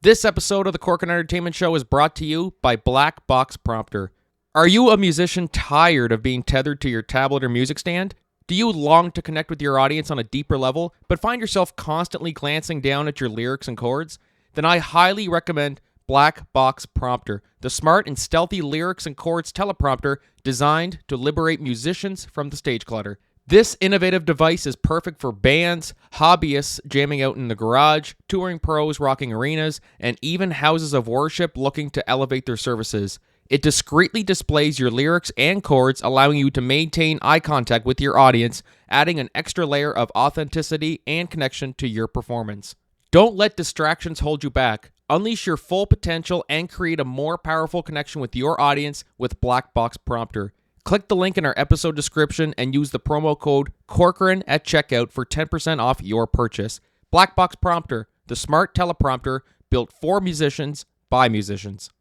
This episode of the Cork and Entertainment Show is brought to you by Black Box Prompter. Are you a musician tired of being tethered to your tablet or music stand? Do you long to connect with your audience on a deeper level, but find yourself constantly glancing down at your lyrics and chords? Then I highly recommend Black Box Prompter, the smart and stealthy lyrics and chords teleprompter designed to liberate musicians from the stage clutter. This innovative device is perfect for bands, hobbyists jamming out in the garage, touring pros rocking arenas, and even houses of worship looking to elevate their services. It discreetly displays your lyrics and chords, allowing you to maintain eye contact with your audience, adding an extra layer of authenticity and connection to your performance. Don't let distractions hold you back. Unleash your full potential and create a more powerful connection with your audience with Black Box Prompter. Click the link in our episode description and use the promo code Corcoran at checkout for 10% off your purchase. Black Box Prompter, the smart teleprompter built for musicians by musicians.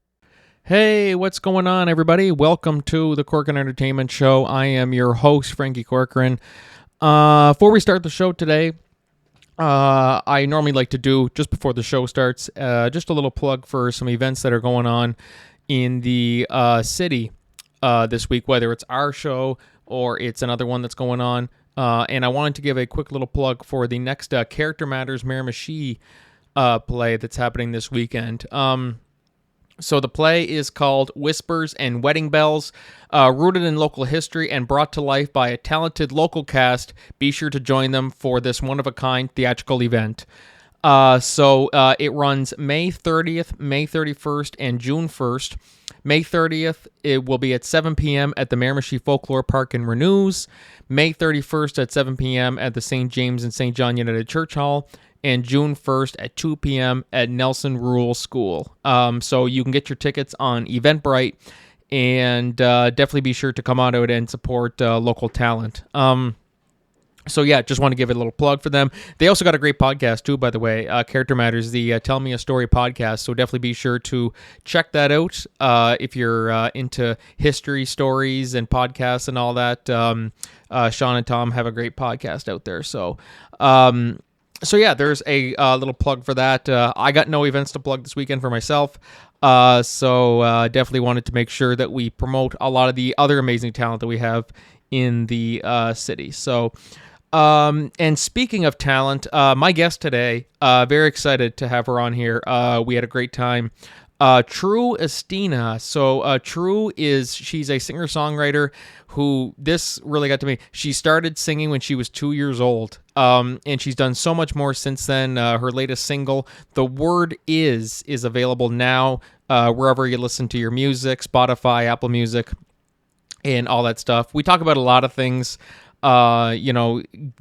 Hey, what's going on, everybody? Welcome to the Corcoran Entertainment Show. I am your host, Franky Corcoran. Before we start the show today, I normally like to do, just before the show starts, just a little plug for some events that are going on in the city this week, whether it's our show or it's another one that's going on. And I wanted to give a quick little plug for the next Character Matters Miramichi play that's happening this weekend. So the play is called Whispers and Wedding Bells, rooted in local history and brought to life by a talented local cast. Be sure to join them for this one-of-a-kind theatrical event. So it runs May 30th, May 31st, and June 1st. May 30th, it will be at 7 p.m. at the Miramichi Folklore Park in Renews. May 31st at 7 p.m. at the St. James and St. John United Church Hall. And June 1st at 2 p.m. at Nelson Rural School. So you can get your tickets on Eventbrite, and definitely be sure to come out and support local talent. So yeah, just want to give it a little plug for them. They also got a great podcast too, by the way, Character Matters, the Tell Me a Story podcast. So definitely be sure to check that out if you're into history stories and podcasts and all that. Sean and Tom have a great podcast out there. So yeah, there's a little plug for that. I got no events to plug this weekend for myself, so definitely wanted to make sure that we promote a lot of the other amazing talent that we have in the city. So, and speaking of talent, my guest today, very excited to have her on here. We had a great time. True Istina. So she's a singer-songwriter who, this really got to me. She started singing when she was 2 years old, and she's done so much more since then. Her latest single, The Word is available now wherever you listen to your music, Spotify, Apple Music, and all that stuff. We talk about a lot of things.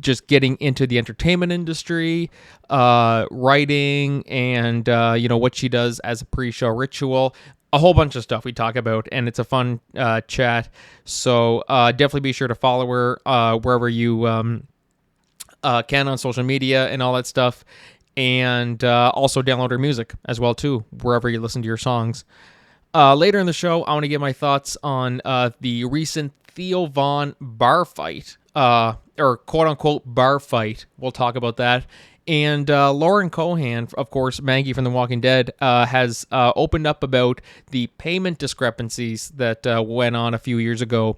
Just getting into the entertainment industry, writing, and, what she does as a pre-show ritual. A whole bunch of stuff we talk about, and it's a fun chat. So definitely be sure to follow her wherever you can on social media and all that stuff. And also download her music as well, too, wherever you listen to your songs. Later in the show, I want to give my thoughts on the recent Theo Von bar fight, or quote-unquote bar fight. We'll talk about that. And Lauren Cohan, of course, Maggie from The Walking Dead, has opened up about the payment discrepancies that went on a few years ago.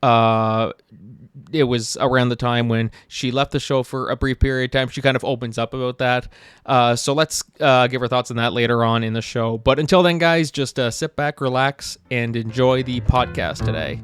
It was around the time when she left the show for a brief period of time. She kind of opens up about that. So let's give her thoughts on that later on in the show. But until then, guys, just sit back, relax, and enjoy the podcast today.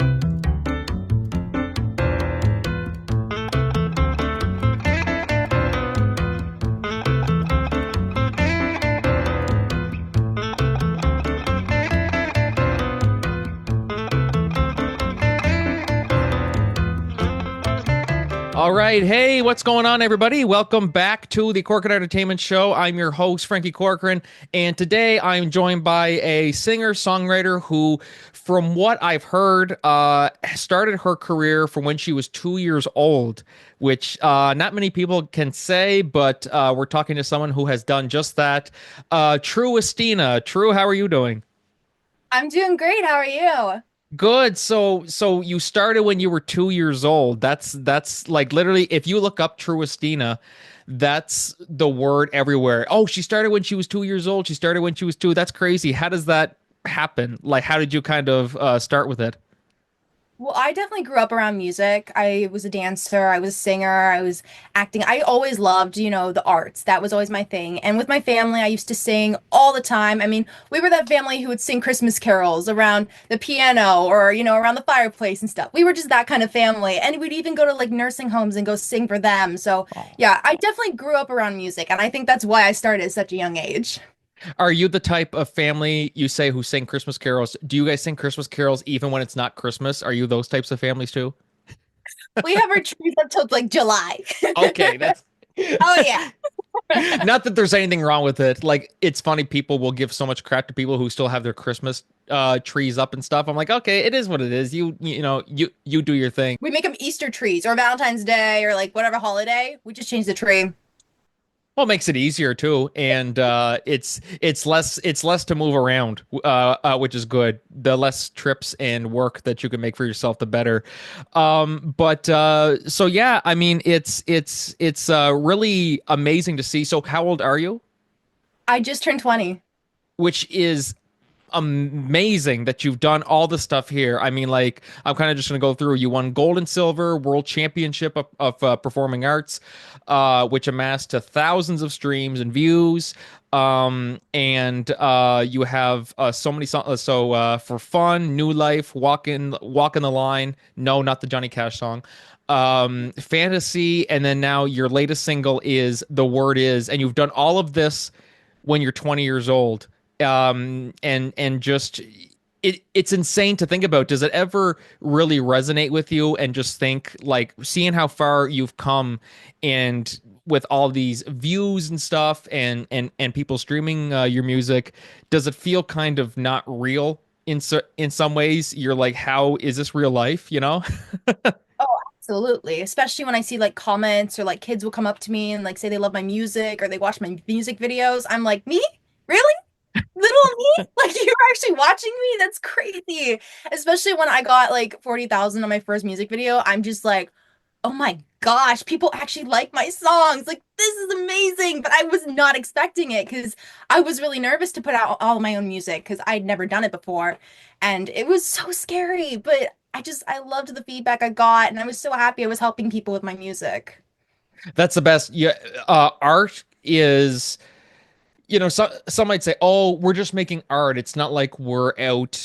All right. Hey, what's going on, everybody? Welcome back to the Corcoran Entertainment Show. I'm your host, Franky Corcoran, and today I'm joined by a singer-songwriter who, from what I've heard, started her career from when she was 2 years old, which not many people can say, but we're talking to someone who has done just that. True Istina. True, how are you doing? I'm doing great. How are you? Good. So you started when you were 2 years old. That's like literally, if you look up True Istina, That's the word everywhere. Oh, she started when she was 2 years old. She started when she was two. That's crazy. How does that happen? Like, how did you kind of start with it? Well, I definitely grew up around music. I was a dancer, I was a singer, I was acting. I always loved, the arts. That was always my thing. And with my family, I used to sing all the time. I mean, we were that family who would sing Christmas carols around the piano or, around the fireplace and stuff. We were just that kind of family. And we'd even go to like nursing homes and go sing for them. So, yeah, I definitely grew up around music. And I think that's why I started at such a young age. Are you the type of family you say who sing Christmas carols? Do you guys sing Christmas carols even when it's not Christmas? Are you those types of families too? We have our trees up till like July. Okay, that's Oh, yeah. not that there's anything wrong with it. Like, it's funny, people will give so much crap to people who still have their Christmas trees up and stuff. I'm like, okay, it is what it is. You do your thing. We make them Easter trees or Valentine's Day or like whatever holiday. We just change the tree. Well, it makes it easier too, and it's less to move around, which is good. The less trips and work that you can make for yourself, the better. But so yeah, I mean, it's really amazing to see. So, how old are you? I just turned 20. Which is amazing that you've done all the stuff here. I mean, like, I'm kind of just going to go through. You won gold and silver world championship of performing arts, which amassed to thousands of streams and views. And you have so many songs. So for fun, new life, walk in the line. No, not the Johnny Cash song. Fantasy, and then now your latest single is The Word Is, and you've done all of this when you're 20 years old. And just it's insane to think about. Does it ever really resonate with you, and just think, like, seeing how far you've come, and with all these views and stuff, and people streaming your music, does it feel kind of not real in some ways? You're like, how is this real life, you know? Oh, absolutely. Especially when I see like comments or like kids will come up to me and like say they love my music or they watch my music videos. I'm like, me? Really? Little me? Like you're actually watching me? That's crazy. Especially when I got like 40,000 on my first music video. I'm just like, oh my gosh, people actually like my songs. Like, this is amazing. But I was not expecting it because I was really nervous to put out all of my own music because I'd never done it before. And it was so scary. But I loved the feedback I got. And I was so happy I was helping people with my music. That's the best. Yeah, art is, some might say, oh, we're just making art. It's not like we're out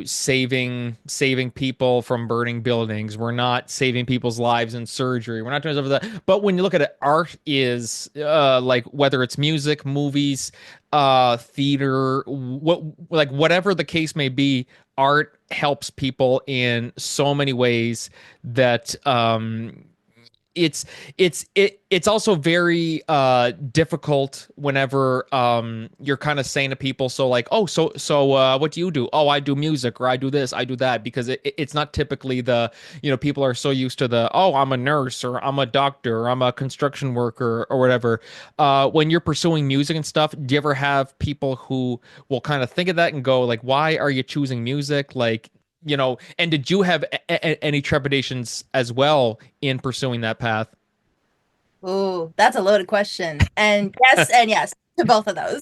saving people from burning buildings. We're not saving people's lives in surgery. We're not doing stuff like that. But when you look at it, art is like, whether it's music, movies, theater, whatever the case may be, art helps people in so many ways that it's also very difficult whenever you're kind of saying to people, so like, oh, so what do you do? Oh, I do music, or I do this, I do that, because it's not typically the, people are so used to the, oh, I'm a nurse, or I'm a doctor, or I'm a construction worker, or whatever. When you're pursuing music and stuff, do you ever have people who will kind of think of that and go like, why are you choosing music? Like, and did you have any trepidations as well in pursuing that path? Ooh, that's a loaded question. And yes to both of those.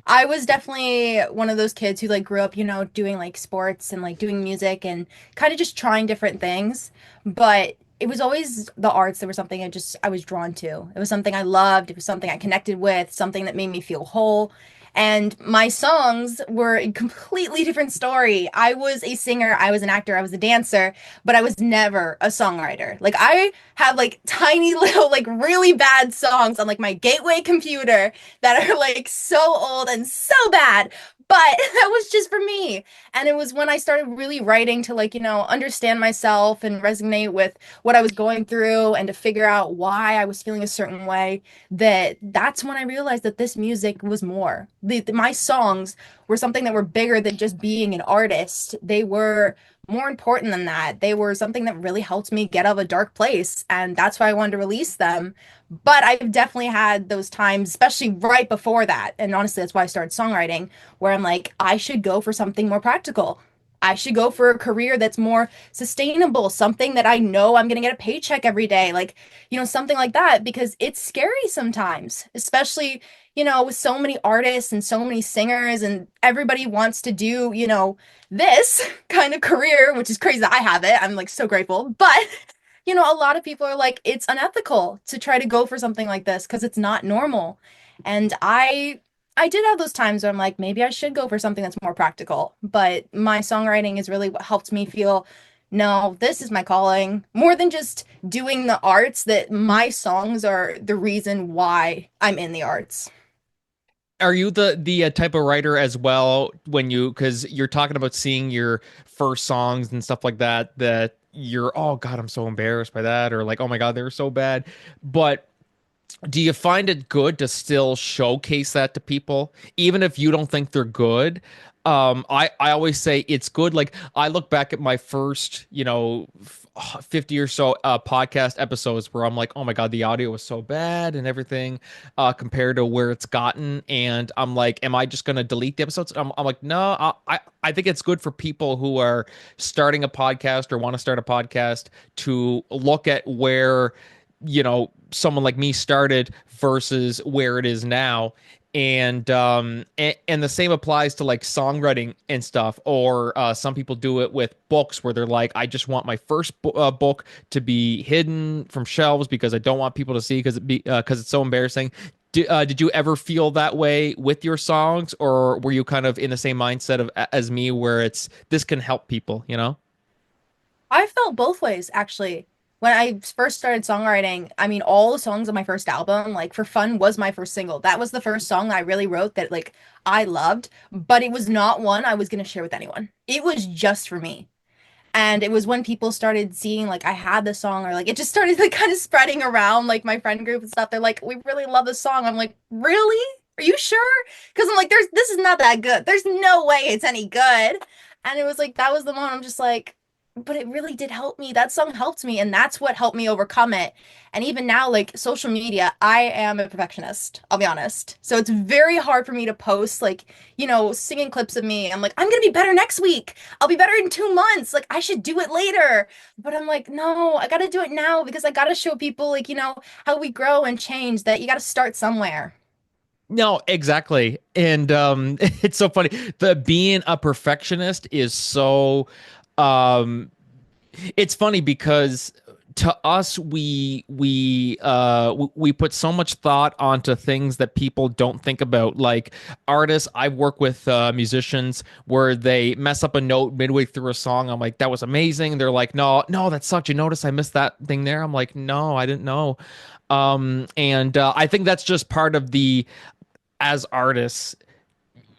I was definitely one of those kids who like grew up, doing like sports and like doing music and kind of just trying different things. But it was always the arts that were something I was drawn to. It was something I loved. It was something I connected with, something that made me feel whole. And my songs were a completely different story. I was a singer, I was an actor, I was a dancer, but I was never a songwriter. Like I have like tiny little like really bad songs on like my gateway computer that are like so old and so bad. But that was just for me. And it was when I started really writing to like, understand myself and resonate with what I was going through and to figure out why I was feeling a certain way, that's when I realized that this music was more. My songs were something that were bigger than just being an artist. They were more important than that. They were something that really helped me get out of a dark place, and that's why I wanted to release them. But I've definitely had those times, especially right before that. And honestly, that's why I started songwriting, where I'm like, I should go for something more practical. I should go for a career that's more sustainable, something that I know I'm going to get a paycheck every day, like, something like that, because it's scary sometimes, especially, with so many artists and so many singers, and everybody wants to do, this kind of career, which is crazy that I have it. I'm like so grateful. But, a lot of people are like, it's unethical to try to go for something like this because it's not normal. And I did have those times where I'm like, maybe I should go for something that's more practical. But my songwriting is really what helped me feel, no, this is my calling. More than just doing the arts, that my songs are the reason why I'm in the arts. Are you the type of writer as well when you, because you're talking about seeing your first songs and stuff like that, that you're, oh God, I'm so embarrassed by that, or like, oh my God, they were so bad. But do you find it good to still showcase that to people, even if you don't think they're good? I always say it's good. Like I look back at my first, 50 or so podcast episodes where I'm like, oh my God, the audio was so bad and everything compared to where it's gotten. And I'm like, am I just going to delete the episodes? I'm like, no, I think it's good for people who are starting a podcast or want to start a podcast to look at where someone like me started versus where it is now. And the same applies to like songwriting and stuff, or some people do it with books where they're like, I just want my first book to be hidden from shelves because I don't want people to see because it's so embarrassing. Did you ever feel that way with your songs, or were you kind of in the same mindset of as me, where it's this can help people? I felt both ways actually. When I first started songwriting, I mean, all the songs on my first album, like For Fun was my first single. That was the first song I really wrote that like I loved, but it was not one I was going to share with anyone. It was just for me. And it was when people started seeing like I had this song, or like it just started like kind of spreading around like my friend group and stuff. They're like, we really love this song. I'm like, really? Are you sure? Because I'm like, this is not that good. There's no way it's any good. And it was like that was the moment I'm just like, but it really did help me. That song helped me, and that's what helped me overcome it. And even now, like social media, I am a perfectionist, I'll be honest. So it's very hard for me to post like, singing clips of me. I'm like, I'm gonna be better next week. I'll be better in 2 months. Like I should do it later. But I'm like, no, I gotta do it now because I gotta show people like, how we grow and change, that you gotta start somewhere. No, exactly. And it's so funny. The being a perfectionist is so um it's funny because to us we put so much thought onto things that people don't think about, like artists. I work with musicians where they mess up a note midway through a song. I'm like, that was amazing. They're like, no, no, that sucked. You notice I missed that thing there? I'm like, no, I didn't know. And I think that's just part of the, as artists,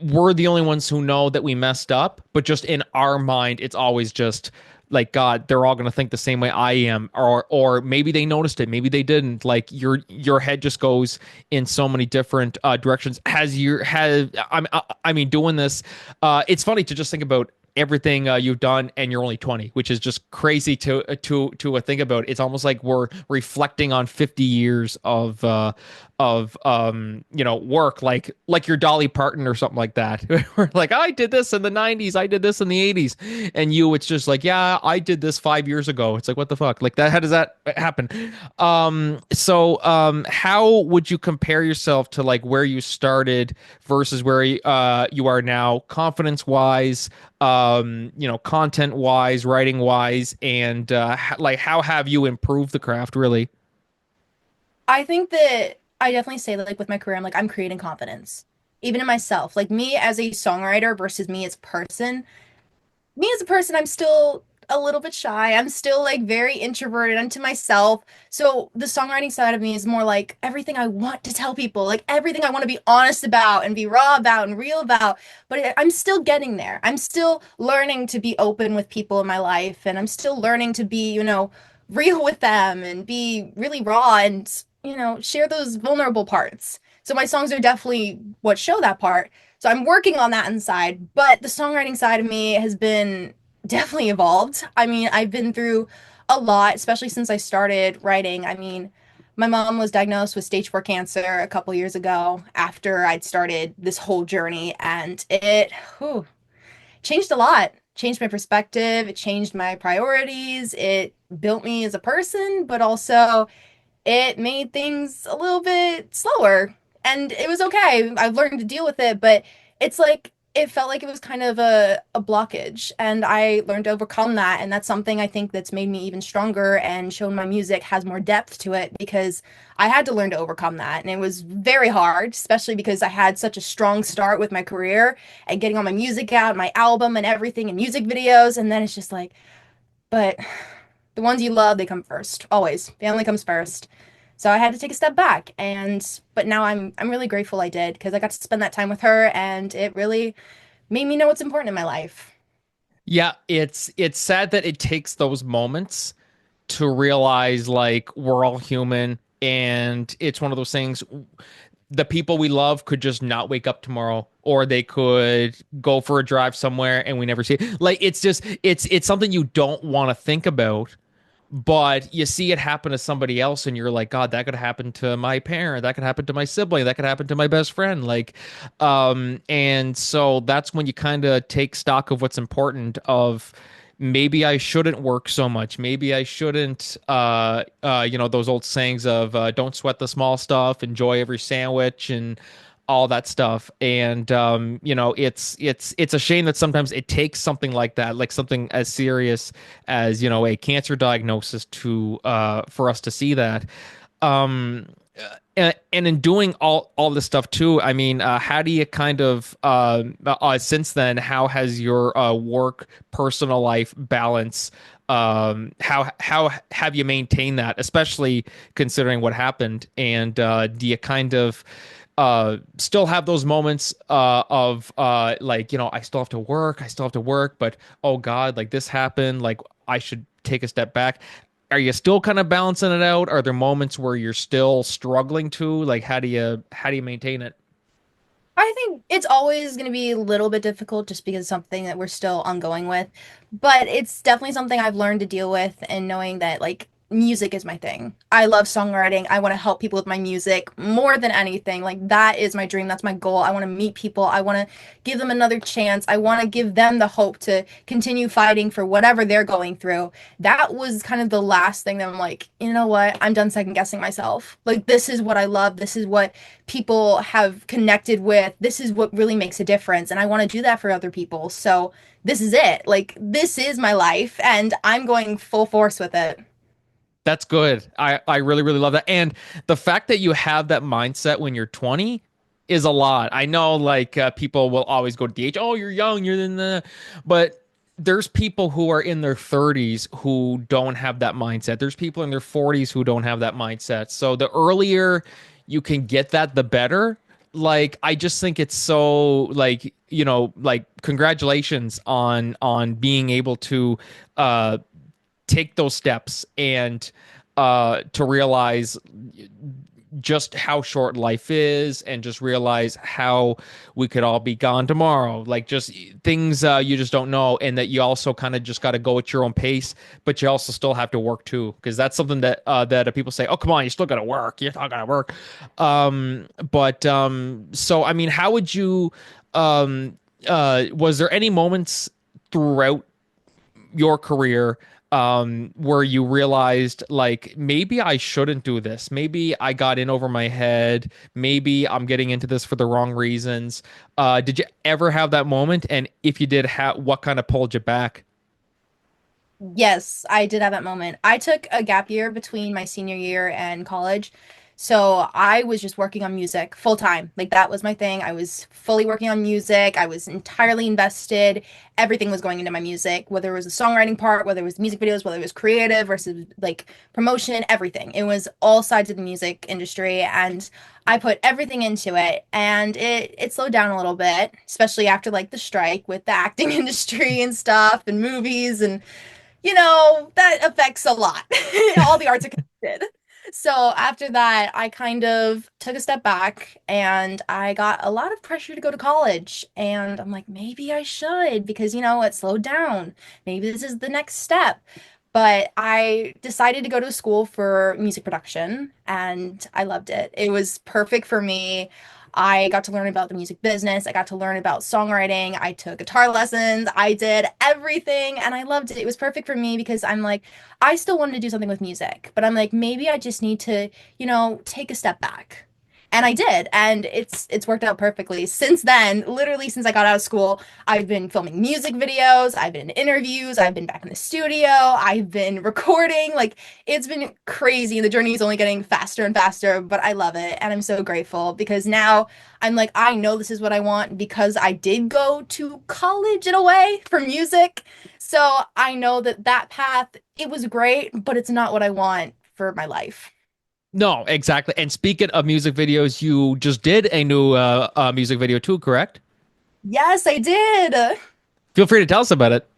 we're the only ones who know that we messed up, but just in our mind, it's always just like, God, they're all gonna think the same way I am, or maybe they noticed it, maybe they didn't. Like your head just goes in so many different directions. I mean, doing this, it's funny to just think about everything you've done, and you're only 20, which is just crazy to think about. It's almost like we're reflecting on 50 years of work, like your Dolly Parton or something like that. We're like, I did this in the 90s, I did this in the 80s, and it's just like, yeah, I did this 5 years ago. It's like, what the fuck, like that, how does that happen? So how would you compare yourself to like where you started versus where you are now, confidence wise, content wise, writing wise, and like how have you improved the craft really? I think that I definitely say that like with my career, I'm like I'm creating confidence. Even in myself. Like me as a songwriter versus me as a person, I'm still a little bit shy. I'm still like very introverted unto myself. So the songwriting side of me is more like everything I want to tell people, like everything I want to be honest about and be raw about and real about. But I'm still getting there. I'm still learning to be open with people in my life, and I'm still learning to be, real with them and be really raw and, share those vulnerable parts. So my songs are definitely what show that part. So I'm working on that inside, but the songwriting side of me has been definitely evolved. I mean, I've been through a lot, especially since I started writing. I mean, my mom was diagnosed with stage 4 cancer a couple years ago after I'd started this whole journey, and it changed a lot. changed my perspective, it changed my priorities, it built me as a person, but also it made things a little bit slower. And it was okay. I've learned to deal with it, but it's like it felt like it was kind of a blockage. And I learned to overcome that. And that's something I think that's made me even stronger and shown my music has more depth to it because I had to learn to overcome that. And it was very hard, especially because I had such a strong start with my career and getting all my music out, my album and everything, and music videos. And then it's just like, but the ones you love, they come first. Always. Family comes first. So I had to take a step back but now I'm really grateful I did because I got to spend that time with her and it really made me know what's important in my life. Yeah, it's sad that it takes those moments to realize like we're all human, and it's one of those things. The people we love could just not wake up tomorrow, or they could go for a drive somewhere and we never see it. Like it's just it's something you don't want to think about, but you see it happen to somebody else and you're like, God, that could happen to my parent, that could happen to my sibling, that could happen to my best friend. Like and so that's when you kind of take stock of what's important, of maybe I shouldn't work so much, maybe I shouldn't you know, those old sayings of don't sweat the small stuff, enjoy every sandwich, and all that stuff. And you know, it's a shame that sometimes it takes something like that, like something as serious as, you know, a cancer diagnosis, to for us to see that. um and in doing all this stuff too, I mean, how do you kind of since then, how has your work personal life balance, how have you maintained that, especially considering what happened? And do you kind of still have those moments of like, you know, I still have to work, I still have to work, but oh God, like this happened, like I should take a step back? Are you still kind of balancing it out? Are there moments where you're still struggling to, like, how do you maintain it? I think it's always going to be a little bit difficult just because it's something that we're still ongoing with, but it's definitely something I've learned to deal with and knowing that like music is my thing. I love songwriting. I want to help people with my music more than anything. Like that is my dream. That's my goal. I want to meet people. I want to give them another chance. I want to give them the hope to continue fighting for whatever they're going through. That was kind of the last thing that I'm like, you know what? I'm done second guessing myself. Like this is what I love. This is what people have connected with. This is what really makes a difference. And I want to do that for other people. So this is it. Like, this is my life, and I'm going full force with it. That's good. I really, really love that. And the fact that you have that mindset when you're 20 is a lot. I know, like, people will always go to the age, oh, you're young, you're in the, but there's people who are in their 30s who don't have that mindset. There's people in their 40s who don't have that mindset. So the earlier you can get that, the better. Like, I just think it's so, like, you know, like, congratulations on being able to take those steps, and to realize just how short life is, and just realize how we could all be gone tomorrow, like just things you just don't know, and that you also kind of just got to go at your own pace, but you also still have to work too, because that's something that people say, oh come on, you still got to work, you're not gonna work. But so I mean, how would you was there any moments throughout your career where you realized like, maybe I shouldn't do this, maybe I got in over my head, maybe I'm getting into this for the wrong reasons? Did you ever have that moment, and if you did, what kind of pulled you back? Yes, I did have that moment. I took a gap year between my senior year and college. So I was just working on music full time. Like that was my thing. I was fully working on music. I was entirely invested. Everything was going into my music, whether it was the songwriting part, whether it was music videos, whether it was creative versus like promotion, everything. It was all sides of the music industry. And I put everything into it. And it slowed down a little bit, especially after like the strike with the acting industry and stuff and movies and that affects a lot. All the arts are connected. So after that, I kind of took a step back and I got a lot of pressure to go to college. And I'm like, maybe I should because, it slowed down. Maybe this is the next step. But I decided to go to school for music production and I loved it. It was perfect for me. I got to learn about the music business. I got to learn about songwriting. I took guitar lessons. I did everything and I loved it. It was perfect for me because I'm like, I still wanted to do something with music, but I'm like, maybe I just need to, take a step back. And I did, and it's worked out perfectly. Since then, literally since I got out of school, I've been filming music videos, I've been in interviews, I've been back in the studio, I've been recording. Like it's been crazy. The journey is only getting faster and faster, but I love it, and I'm so grateful because now I'm like I know this is what I want because I did go to college in a way for music. So I know that that path it was great, but it's not what I want for my life. No, exactly. And speaking of music videos, you just did a new music video too, correct? Yes, I did. Feel free to tell us about it.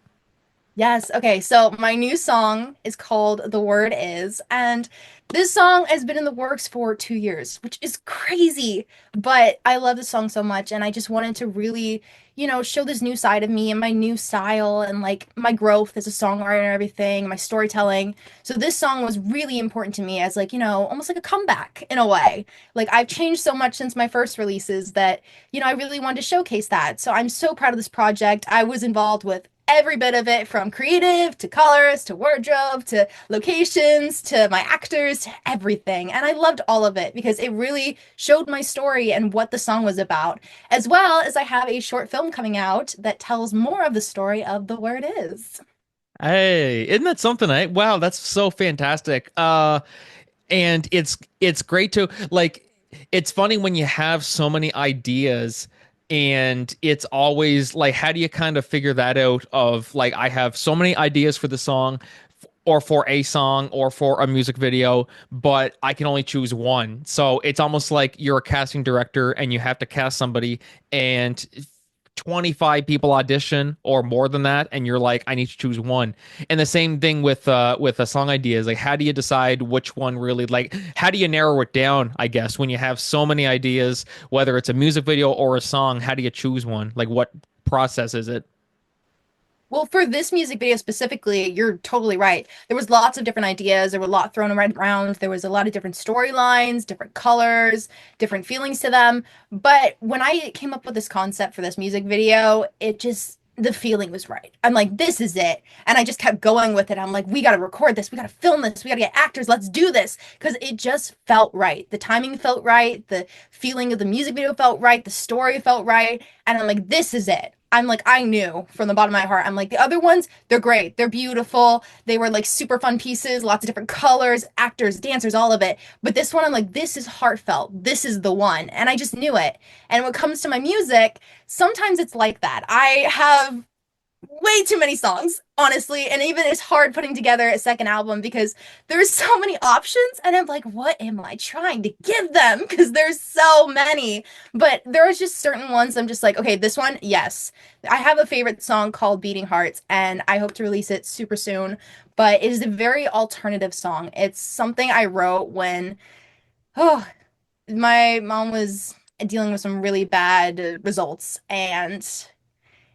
Yes. Okay. So my new song is called The Word Is. And this song has been in the works for 2 years, which is crazy. But I love this song so much. And I just wanted to really, show this new side of me and my new style and like my growth as a songwriter and everything, my storytelling. So this song was really important to me as like, almost like a comeback in a way. Like I've changed so much since my first releases that, I really wanted to showcase that. So I'm so proud of this project. I was involved with every bit of it from creative to colors to wardrobe to locations to my actors to everything. And I loved all of it because it really showed my story and what the song was about, as well as I have a short film coming out that tells more of the story of The Word Is. Hey, isn't that something? Wow, that's so fantastic. And it's great to like it's funny when you have so many ideas and it's always like how do you kind of figure that out of like I have so many ideas for the song or for a song or for a music video, but I can only choose one. So it's almost like you're a casting director and you have to cast somebody and 25 people audition or more than that and you're like I need to choose one. And the same thing with a song ideas, like how do you decide which one really, like how do you narrow it down, I guess, when you have so many ideas, whether it's a music video or a song, how do you choose one? Like what process is it? Well, for this music video specifically, you're totally right. There was lots of different ideas. There were a lot thrown around. There was a lot of different storylines, different colors, different feelings to them. But when I came up with this concept for this music video, it just the feeling was right. I'm like, this is it. And I just kept going with it. I'm like, we got to record this. We got to film this. We got to get actors. Let's do this. Because it just felt right. The timing felt right. The feeling of the music video felt right. The story felt right. And I'm like, this is it. I'm like, I knew from the bottom of my heart. I'm like, the other ones, they're great. They're beautiful. They were like super fun pieces, lots of different colors, actors, dancers, all of it. But this one, I'm like, this is heartfelt. This is the one. And I just knew it. And when it comes to my music, sometimes it's like that. I have way too many songs, honestly, and even it's hard putting together a second album because there's so many options and I'm like, what am I trying to give them? Because there's so many. But there's just certain ones I'm just like, okay, this one, yes. I have a favorite song called Beating Hearts and I hope to release it super soon, but it is a very alternative song. It's something I wrote when oh, my mom was dealing with some really bad results and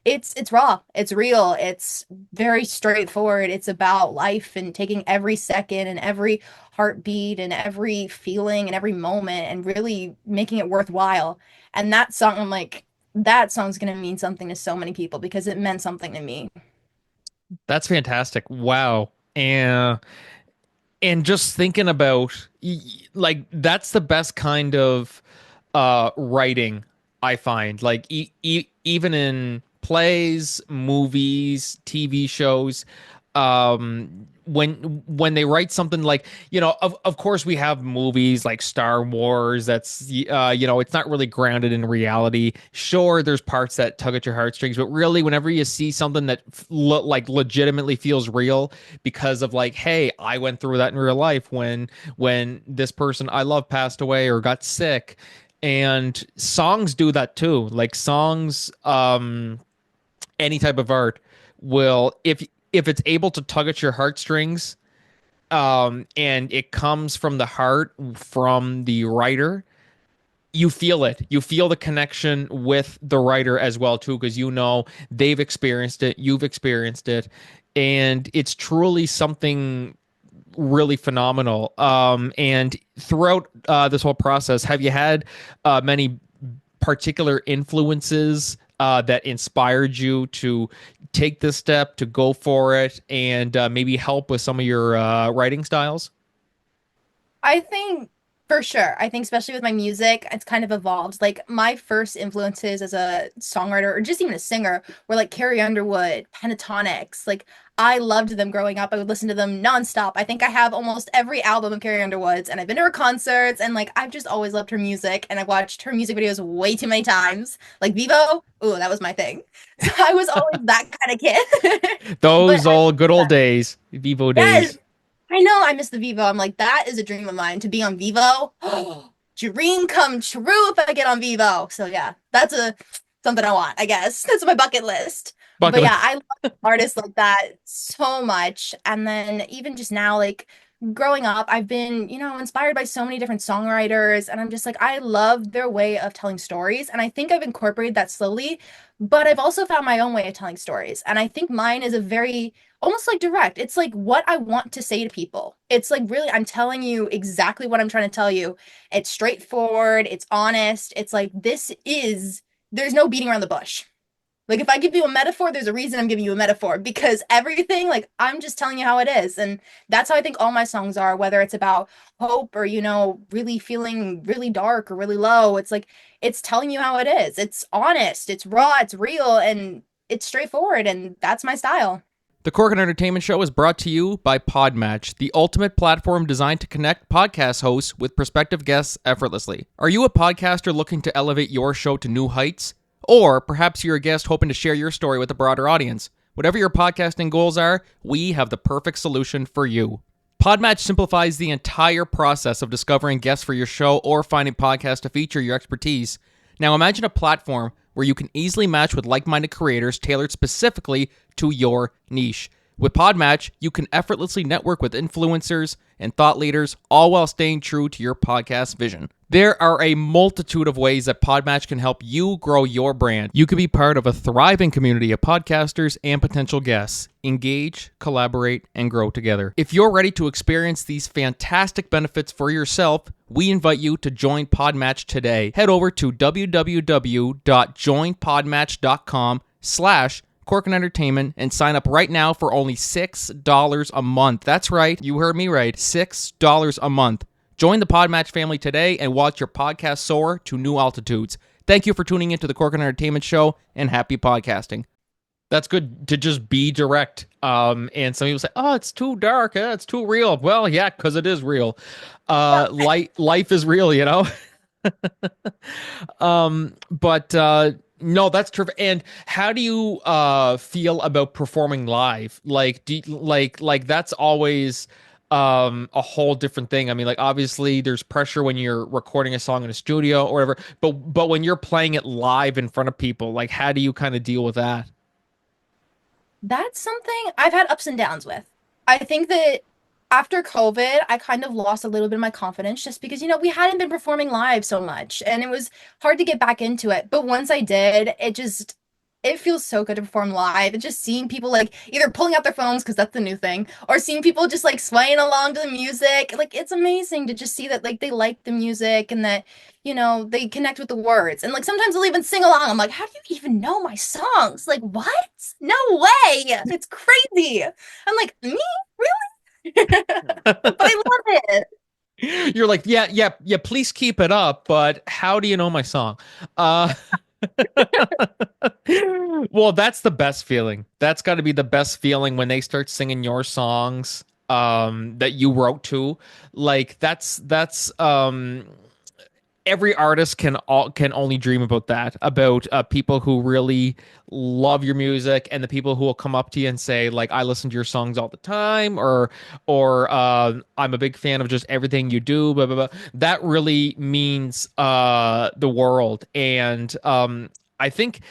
it's raw, it's real, it's very straightforward. It's about life and taking every second and every heartbeat and every feeling and every moment and really making it worthwhile. And that song, I'm like, that song's gonna mean something to so many people because it meant something to me. That's fantastic. Wow. And just thinking about like that's the best kind of writing I find, like even in plays, movies, TV shows, when they write something like, of course we have movies like Star Wars that's it's not really grounded in reality. Sure, there's parts that tug at your heartstrings, but really whenever you see something that like legitimately feels real because of like, hey, I went through that in real life when this person I love passed away or got sick. And songs do that too. Like songs, any type of art will, if it's able to tug at your heartstrings, and it comes from the heart, from the writer, you feel it. You feel the connection with the writer as well too, because they've experienced it, you've experienced it, and it's truly something really phenomenal. And throughout this whole process, have you had many particular influences that inspired you to take this step, to go for it, and maybe help with some of your writing styles? I think for sure. I think especially with my music, it's kind of evolved. Like my first influences as a songwriter or just even a singer were like Carrie Underwood, Pentatonics. Like I loved them growing up. I would listen to them nonstop. I think I have almost every album of Carrie Underwood's and I've been to her concerts and like I've just always loved her music and I've watched her music videos way too many times. Like Vivo, ooh, that was my thing. So I was always that kind of kid. But Those I old good old days, Vivo yes, days. I know I miss the Vivo. I'm like, that is a dream of mine to be on Vivo. Dream come true if I get on Vivo. So yeah, that's a something I want, I guess. That's my bucket list. But Bucket. yeah, I love artists like that so much. And then even just now, like growing up, I've been, inspired by so many different songwriters. And I'm just like, I love their way of telling stories. And I think I've incorporated that slowly, but I've also found my own way of telling stories. And I think mine is a very almost like direct. It's like what I want to say to people. It's like really, I'm telling you exactly what I'm trying to tell you. It's straightforward, it's honest. It's like, there's no beating around the bush. Like if I give you a metaphor, there's a reason I'm giving you a metaphor because everything, like I'm just telling you how it is. And that's how I think all my songs are, whether it's about hope or, really feeling really dark or really low. It's like, it's telling you how it is. It's honest, it's raw, it's real, and it's straightforward. And that's my style. The Corkin Entertainment Show is brought to you by Podmatch, the ultimate platform designed to connect podcast hosts with prospective guests effortlessly. Are you a podcaster looking to elevate your show to new heights? Or perhaps you're a guest hoping to share your story with a broader audience. Whatever your podcasting goals are, we have the perfect solution for you. Podmatch simplifies the entire process of discovering guests for your show or finding podcasts to feature your expertise. Now imagine a platform where you can easily match with like-minded creators tailored specifically to your niche. With Podmatch, you can effortlessly network with influencers and thought leaders, all while staying true to your podcast vision. There are a multitude of ways that Podmatch can help you grow your brand. You can be part of a thriving community of podcasters and potential guests. Engage, collaborate, and grow together. If you're ready to experience these fantastic benefits for yourself, we invite you to join Podmatch today. Head over to www.joinpodmatch.com/Corkin Entertainment and sign up right now for only $6 a month. That's right, you heard me right, $6 a month. Join the Podmatch family today and watch your podcast soar to new altitudes. Thank you for tuning into the Corkin Entertainment Show and happy podcasting. That's good to just be direct. And some people say, "Oh, it's too dark. It's too real." Well, yeah, because it is real. Life is real, you know. But no, that's terrific. And how do you feel about performing live? Like, like that's always a whole different thing. I mean, like obviously there's pressure when you're recording a song in a studio or whatever, but when you're playing it live in front of people, like how do you kind of deal with that? That's something I've had ups and downs with. I think that after COVID, I kind of lost a little bit of my confidence just because, we hadn't been performing live so much and it was hard to get back into it. But once I did, it feels so good to perform live and just seeing people like either pulling out their phones because that's the new thing or seeing people just like swaying along to the music. Like it's amazing to just see that like they like the music and that they connect with the words. And like sometimes they'll even sing along. I'm like, how do you even know my songs? Like, what? No way. It's crazy. I'm like, me? Really? But I love it. You're like, yeah, yeah, yeah, please keep it up, but how do you know my song? Uh well, that's the best feeling. That's got to be the best feeling when they start singing your songs that you wrote to. Like that's every artist can only dream about that, about people who really love your music and the people who will come up to you and say like I listen to your songs all the time, or I'm a big fan of just everything you do, blah blah blah. That really means the world. And I think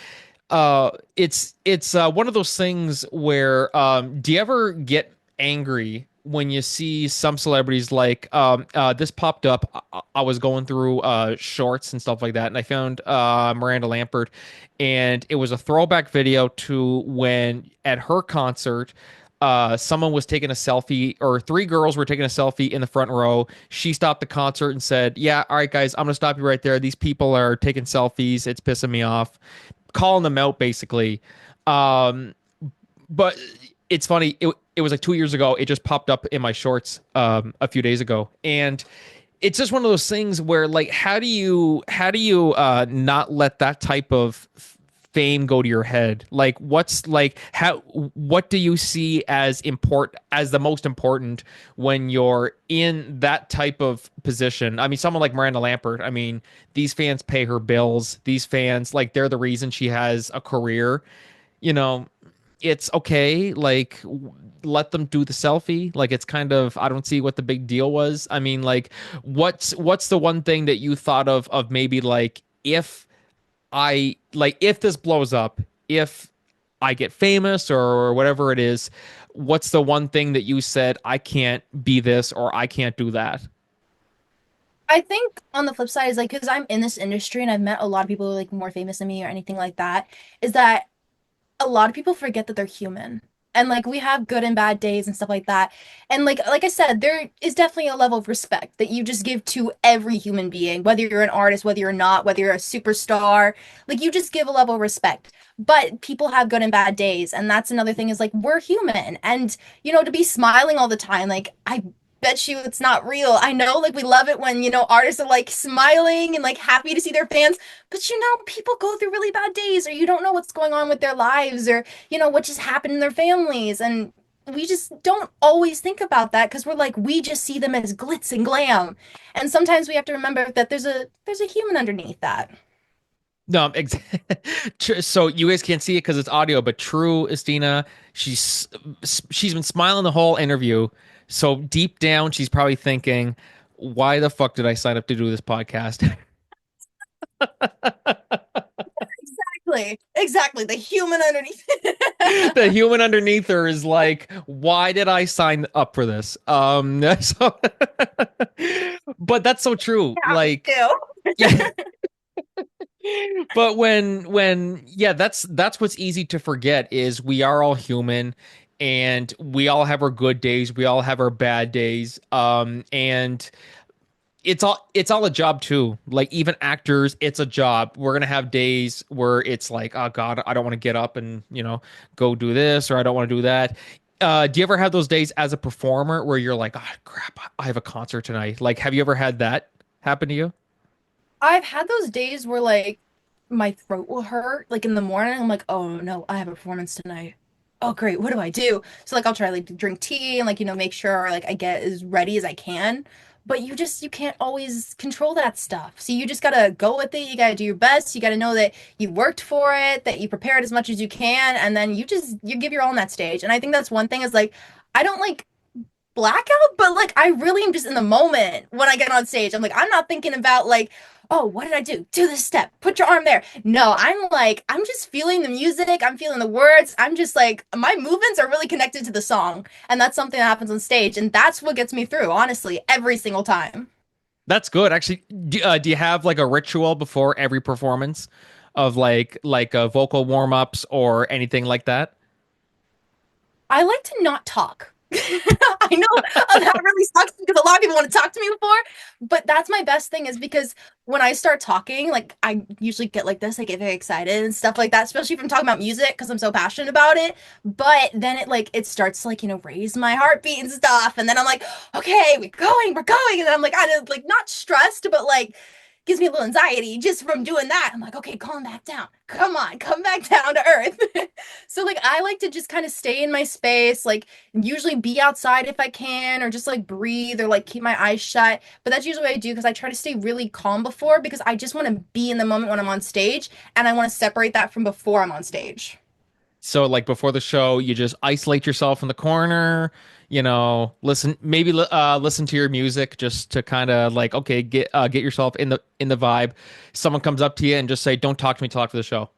it's one of those things where do you ever get angry when you see some celebrities like this popped up. I was going through shorts and stuff like that, and I found Miranda Lambert, and it was a throwback video to when at her concert Someone was taking a selfie, or three girls were taking a selfie in the front row. She stopped the concert and said, "Yeah, all right, guys, I'm gonna stop you right there. These people are taking selfies. It's pissing me off." Calling them out, basically. Um, but it's funny. It was like 2 years ago. It just popped up in my shorts a few days ago, and it's just one of those things where, like, how do you not let that type of fame go to your head? Like, what's like how what do you see as important, as the most important, when you're in that type of position? I mean, someone like Miranda Lambert, I mean, these fans pay her bills. These fans, like, they're the reason she has a career. You know, it's okay, like, let them do the selfie. Like, it's kind of, I don't see what the big deal was. I mean, like, what's the one thing that you thought of maybe, like, if this blows up, if I get famous or whatever it is, what's the one thing that you said, I can't be this or I can't do that? I think on the flip side is like because I'm in this industry and I've met a lot of people like more famous than me or anything like that, is that a lot of people forget that they're human. And like we have good and bad days and stuff like that. And like I said, there is definitely a level of respect that you just give to every human being, whether you're an artist, whether you're not, whether you're a superstar, like you just give a level of respect. But people have good and bad days, and that's another thing is like we're human. And to be smiling all the time, like I bet you it's not real. I know like we love it when, artists are like smiling and like happy to see their fans, but people go through really bad days, or you don't know what's going on with their lives, or what just happened in their families. And we just don't always think about that because we're like, we just see them as glitz and glam. And sometimes we have to remember that there's a human underneath that. No, so you guys can't see it because it's audio, but true, Istina, she's been smiling the whole interview. So deep down, she's probably thinking, "Why the fuck did I sign up to do this podcast?" Exactly. Exactly. The human underneath. The human underneath her is like, "Why did I sign up for this?" So, but that's so true. Yeah, me Like, too. yeah, but when yeah, that's what's easy to forget is we are all human, and we all have our good days, we all have our bad days, and it's all a job too. Like, even actors, it's a job. We're gonna have days where it's like, oh god, I don't want to get up and go do this, or I don't want to do that. Do you ever have those days as a performer where you're like, oh crap, I have a concert tonight? Like, have you ever had that happen to you? I've had those days where like my throat will hurt like in the morning. I'm like, oh no, I have a performance tonight. Oh great, what do I do? So like I'll try like to drink tea and like make sure like I get as ready as I can. But you can't always control that stuff. So you just gotta go with it. You gotta do your best. You gotta know that you worked for it, that you prepared as much as you can, and then you give your all on that stage. And I think that's one thing is like I don't like blackout, but like I really am just in the moment when I get on stage. I'm like, I'm not thinking about like, oh, what did I do? Do this step, put your arm there. No, I'm like, I'm just feeling the music, I'm feeling the words. I'm just like, my movements are really connected to the song. And that's something that happens on stage. And that's what gets me through, honestly, every single time. That's good. Actually, do you have like a ritual before every performance of like vocal warm-ups or anything like that? I like to not talk. I know that really sucks because a lot of people want to talk to me before, but that's my best thing is because when I start talking, like I usually get like this, I get very excited and stuff like that, especially if I'm talking about music because I'm so passionate about it. But then it starts to like, raise my heartbeat and stuff. And then I'm like, okay, we're going. And then I'm like, I don't like not stressed, but like gives me a little anxiety just from doing that. I'm like, okay, calm back down. Come on, come back down to earth. So like I like to just kind of stay in my space, like usually be outside if I can, or just like breathe or like keep my eyes shut. But that's usually what I do because I try to stay really calm before because I just want to be in the moment when I'm on stage and I want to separate that from before I'm on stage. So, like, before the show, you just isolate yourself in the corner, listen to your music just to kind of like, okay, get yourself in the vibe. Someone comes up to you and just say, "Don't talk to me till after the show."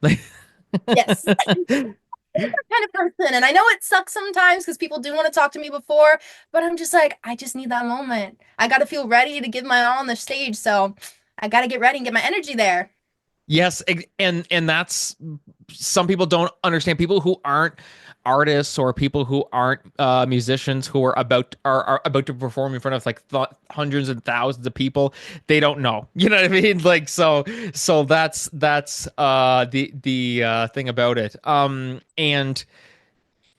Yes. Kind of person. And I know it sucks sometimes because people do want to talk to me before, but I'm just like, I just need that moment. I got to feel ready to give my all on the stage. So I got to get ready and get my energy there. Yes, and that's some people don't understand. People who aren't artists or people who aren't musicians who are about to perform in front of like hundreds and thousands of people, they don't know. You know what I mean? Like so that's the thing about it. And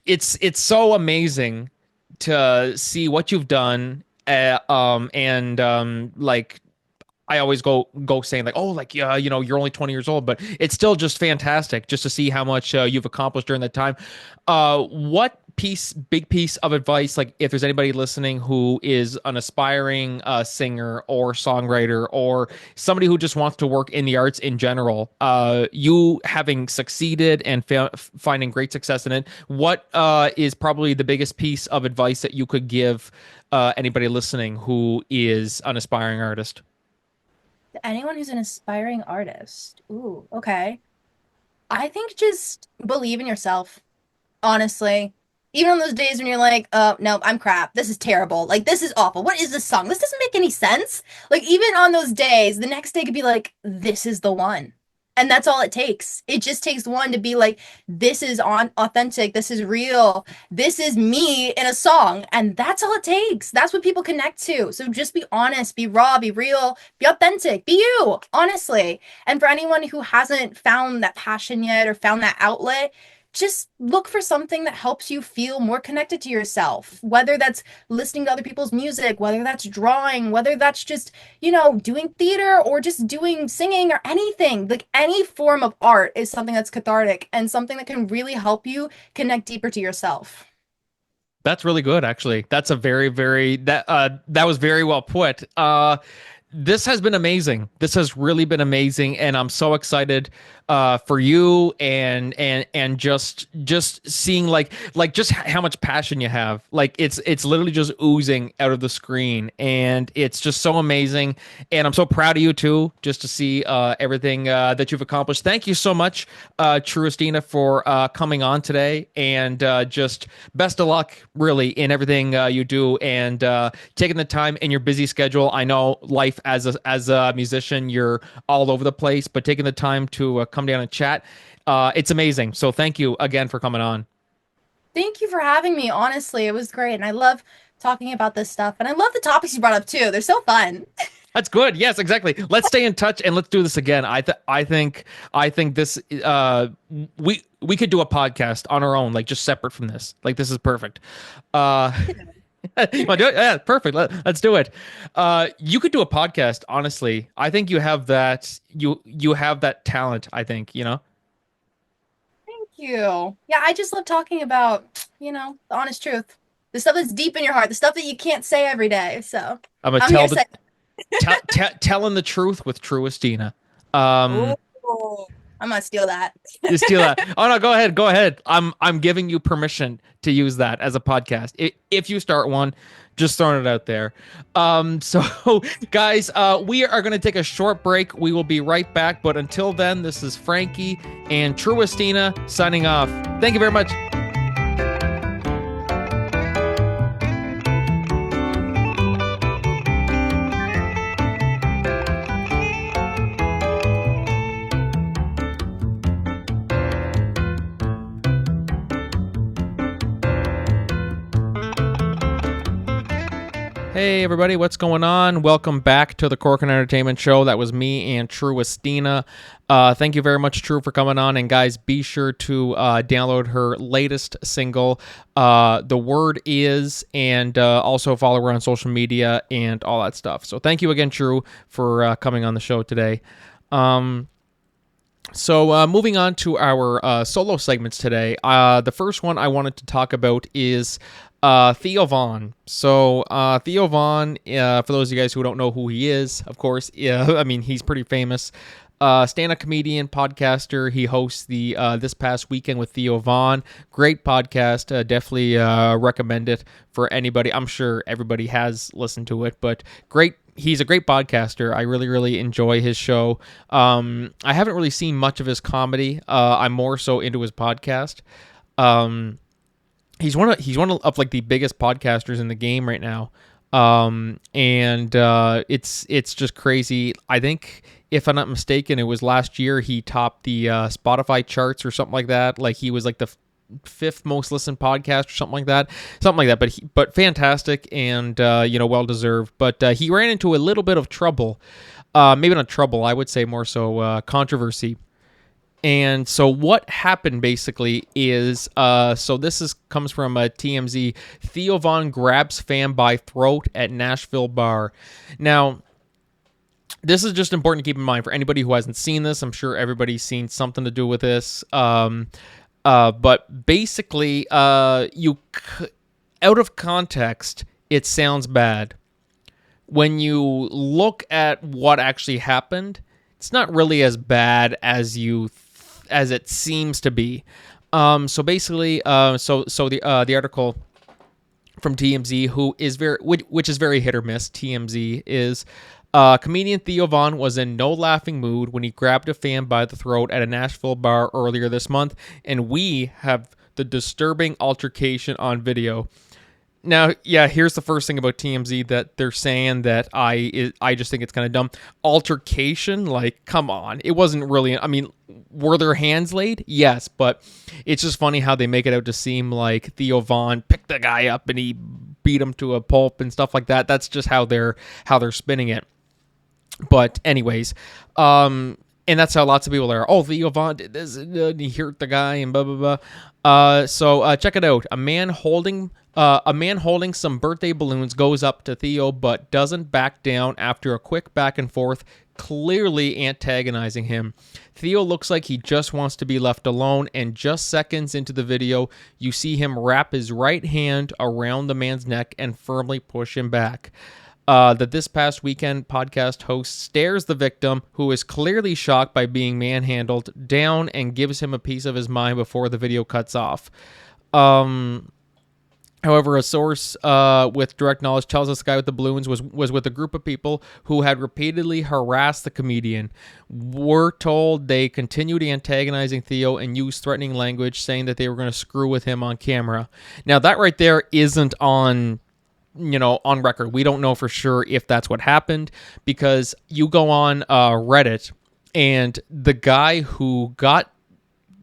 it's so amazing to see what you've done. And like I always go saying like, oh, like yeah, you know, you're only 20 years old, but it's still just fantastic just to see how much you've accomplished during that time. What big piece of advice, like if there's anybody listening who is an aspiring singer or songwriter or somebody who just wants to work in the arts in general, you having succeeded and finding great success in it, what is probably the biggest piece of advice that you could give anybody listening who is an aspiring artist? Anyone who's an aspiring artist. Ooh, okay. I think just believe in yourself, honestly. Even on those days when you're like, no, I'm crap. This is terrible. Like, this is awful. What is this song? This doesn't make any sense. Like, even on those days, the next day could be like, this is the one. And that's all it takes. It just takes one to be like, this is on authentic. This is real. This is me in a song. And that's all it takes. That's what people connect to. So just be honest, be raw, be real, be authentic, be you, honestly. And for anyone who hasn't found that passion yet or found that outlet, just look for something that helps you feel more connected to yourself, whether that's listening to other people's music, whether that's drawing, whether that's just, doing theater or just doing singing or anything. Like any form of art is something that's cathartic and something that can really help you connect deeper to yourself. That's really good, actually. That's a that was very well put. This has been amazing. This has really been amazing, and I'm so excited for you and just seeing like just how much passion you have. Like it's literally just oozing out of the screen, and it's just so amazing. And I'm so proud of you too, just to see everything that you've accomplished. Thank you so much, True Istina, for coming on today, and just best of luck, really, in everything you do, and taking the time in your busy schedule. I know life as a musician, you're all over the place, but taking the time to come down and chat, it's amazing. So thank you again for coming on. Thank you for having me. Honestly, it was great. And I love talking about this stuff. And I love the topics you brought up too. They're so fun. That's good. Yes, exactly. Let's stay in touch and let's do this again. I think this we could do a podcast on our own, like just separate from this. Like this is perfect. You want to do it? Yeah, perfect. Let's do it. You could do a podcast. Honestly, I think you have that. You have that talent. I think you know. Thank you. Yeah, I just love talking about, the honest truth. The stuff that's deep in your heart, the stuff that you can't say every day. So I'm gonna I'm here to say telling the truth with True Istina. Ooh, I'm gonna steal that. You steal that. Oh no, go ahead. Go ahead. I'm giving you permission to use that as a podcast. If you start one, just throwing it out there. So guys, we are going to take a short break. We will be right back. But until then, this is Franky and True Istina signing off. Thank you very much. Hey everybody, what's going on? Welcome back to the Corkin Entertainment Show. That was me and True Istina. Thank you very much, True, for coming on. And guys, be sure to download her latest single, The Word Is, and also follow her on social media and all that stuff. So thank you again, True, for coming on the show today. So moving on to our solo segments today. The first one I wanted to talk about is Theo Von. So Theo Von, for those of you guys who don't know who he is, of course, I mean, he's pretty famous. Stand-up comedian, podcaster. He hosts the This Past Weekend with Theo Von. Great podcast. Definitely recommend it for anybody. I'm sure everybody has listened to it, but great. He's a great podcaster. I really, really enjoy his show. I haven't really seen much of his comedy. I'm more so into his podcast. He's one of like the biggest podcasters in the game right now. And it's just crazy. I think, if I'm not mistaken, it was last year he topped the Spotify charts or something like that. Like he was like the fifth most listened podcast or something like that, but fantastic, and well deserved. But he ran into a little bit of trouble, maybe not trouble, I would say more so controversy. And so what happened basically is, so this comes from TMZ. Theo Von grabs fan by throat at Nashville bar. Now, this is just important to keep in mind for anybody who hasn't seen this. I'm sure everybody's seen something to do with this. But basically, out of context, it sounds bad. When you look at what actually happened, it's not really as bad as it seems to be. So basically, the article from TMZ, which is very hit or miss. TMZ is comedian Theo Von was in no laughing mood when he grabbed a fan by the throat at a Nashville bar earlier this month, and we have the disturbing altercation on video. Now, yeah, here's the first thing about TMZ that they're saying that I just think it's kind of dumb. Altercation, like, come on. It wasn't really, I mean, were their hands laid? Yes, but it's just funny how they make it out to seem like Theo Von picked the guy up and he beat him to a pulp and stuff like that. That's just how they're spinning it. But anyways, and that's how lots of people are. Oh, Theo Von did this, and he hurt the guy, and blah blah blah. So check it out. A man holding some birthday balloons goes up to Theo, but doesn't back down after a quick back and forth, clearly antagonizing him. Theo looks like he just wants to be left alone, and just seconds into the video, you see him wrap his right hand around the man's neck and firmly push him back. That this past weekend podcast host stares the victim, who is clearly shocked by being manhandled, down and gives him a piece of his mind before the video cuts off. However, a source with direct knowledge tells us the guy with the balloons was with a group of people who had repeatedly harassed the comedian. We're told they continued antagonizing Theo and used threatening language, saying that they were going to screw with him on camera. Now, that right there isn't on record. We don't know for sure if that's what happened, because you go on Reddit, and the guy who got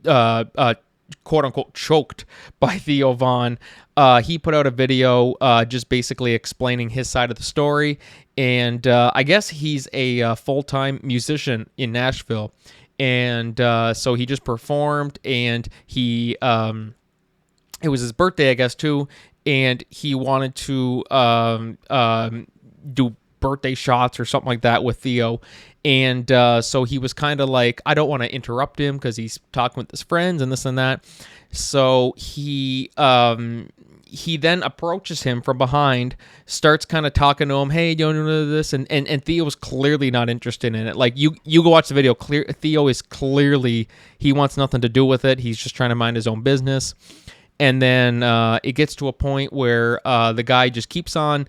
quote unquote choked by Theo Von, he put out a video just basically explaining his side of the story. And I guess he's a full-time musician in Nashville, and so he just performed, and he it was his birthday, I guess, too, and he wanted to do birthday shots or something like that with Theo. And so he was kind of like, I don't want to interrupt him because he's talking with his friends and this and that. So he then approaches him from behind, starts kind of talking to him, hey, you know this, and Theo was clearly not interested in it. Like, you go watch the video, Theo is clearly, he wants nothing to do with it. He's just trying to mind his own business. And then it gets to a point where the guy just keeps on,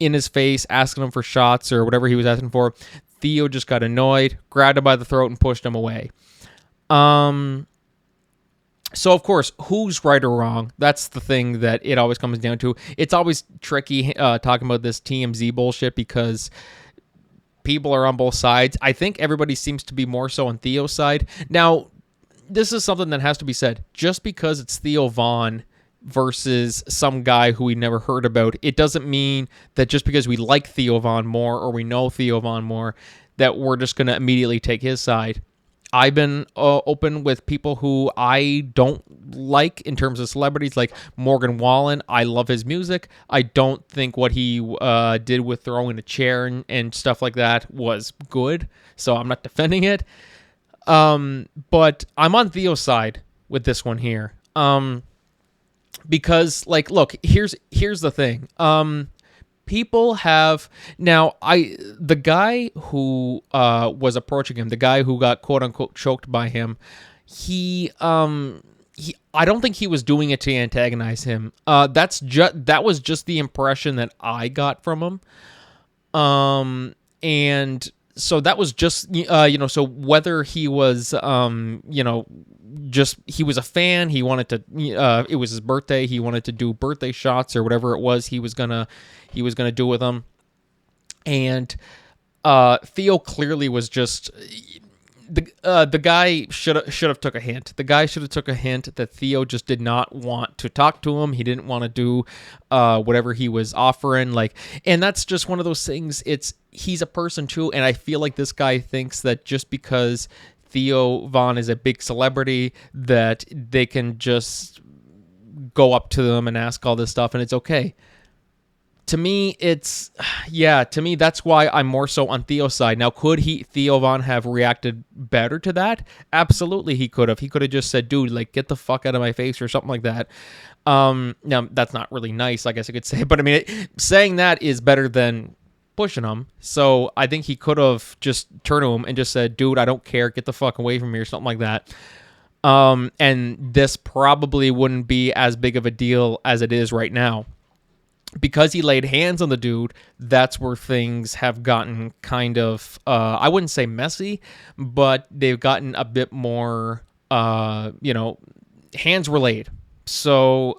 in his face, asking him for shots or whatever he was asking for. Theo just got annoyed, grabbed him by the throat, and pushed him away. So, of course, who's right or wrong? That's the thing that it always comes down to. It's always tricky talking about this TMZ bullshit because people are on both sides. I think everybody seems to be more so on Theo's side. Now, this is something that has to be said. Just because it's Theo Von versus some guy who we never heard about, it doesn't mean that just because we like Theo Von more or we know Theo Von more, that we're just going to immediately take his side. I've been open with people who I don't like in terms of celebrities, like Morgan Wallen. I love his music. I don't think what he did with throwing a chair and stuff like that was good, so I'm not defending it. But I'm on Theo's side with this one here. Because, like, look, here's the thing. People have now. The guy who was approaching him, the guy who got quote unquote choked by him, he I don't think he was doing it to antagonize him. That was just the impression that I got from him. And so that was just so whether he was he was a fan. He wanted to, it was his birthday. He wanted to do birthday shots or whatever it was he was gonna do with him. And Theo clearly was just the guy should have took a hint. The guy should have took a hint that Theo just did not want to talk to him. He didn't want to do whatever he was offering. Like, and that's just one of those things. He's a person too, and I feel like this guy thinks that just because Theo Von is a big celebrity that they can just go up to them and ask all this stuff and it's okay. To me, that's why I'm more so on Theo's side. Now, could Theo Von have reacted better to that? Absolutely, he could have. He could have just said, dude, like, get the fuck out of my face or something like that. Now, that's not really nice, I guess I could say. But, I mean, saying that is better than pushing him. So, I think he could have just turned to him and just said, dude, I don't care. Get the fuck away from me or something like that. And this probably wouldn't be as big of a deal as it is right now. Because he laid hands on the dude, that's where things have gotten kind of, I wouldn't say messy, but they've gotten a bit more, hands were laid. So,